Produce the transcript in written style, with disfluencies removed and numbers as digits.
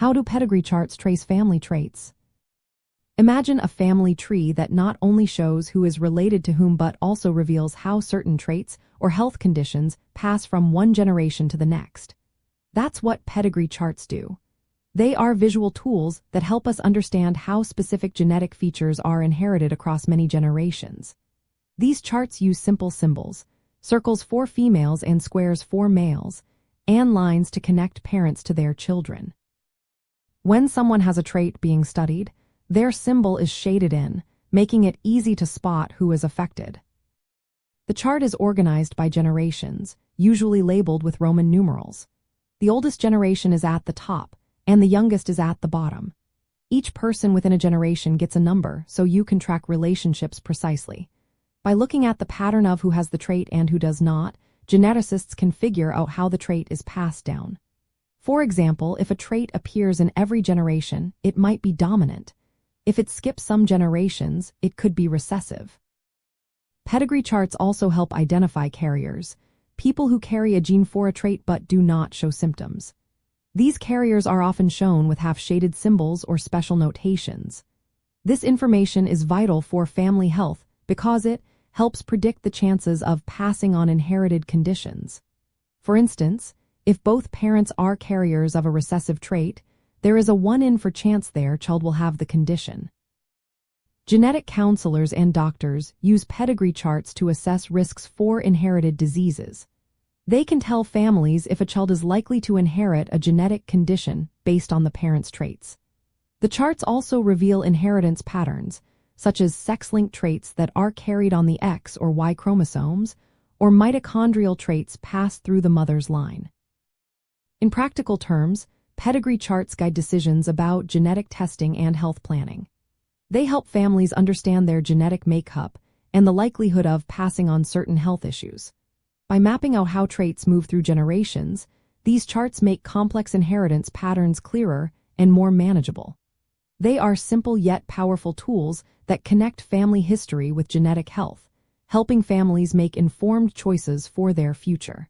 How do pedigree charts trace family traits? Imagine a family tree that not only shows who is related to whom but also reveals how certain traits or health conditions pass from one generation to the next. That's what pedigree charts do. They are visual tools that help us understand how specific genetic features are inherited across many generations. These charts use simple symbols, circles for females and squares for males, and lines to connect parents to their children. When someone has a trait being studied, their symbol is shaded in, making it easy to spot who is affected. The chart is organized by generations, usually labeled with Roman numerals. The oldest generation is at the top, and the youngest is at the bottom. Each person within a generation gets a number, so you can track relationships precisely. By looking at the pattern of who has the trait and who does not, geneticists can figure out how the trait is passed down. For example, if a trait appears in every generation, it might be dominant. If it skips some generations, it could be recessive. Pedigree charts also help identify carriers, people who carry a gene for a trait but do not show symptoms. These carriers are often shown with half-shaded symbols or special notations. This information is vital for family health because it helps predict the chances of passing on inherited conditions. For instance, if both parents are carriers of a recessive trait, there is a 1 in 4 chance their child will have the condition. Genetic counselors and doctors use pedigree charts to assess risks for inherited diseases. They can tell families if a child is likely to inherit a genetic condition based on the parent's traits. The charts also reveal inheritance patterns, such as sex-linked traits that are carried on the X or Y chromosomes, or mitochondrial traits passed through the mother's line. In practical terms, pedigree charts guide decisions about genetic testing and health planning. They help families understand their genetic makeup and the likelihood of passing on certain health issues. By mapping out how traits move through generations, these charts make complex inheritance patterns clearer and more manageable. They are simple yet powerful tools that connect family history with genetic health, helping families make informed choices for their future.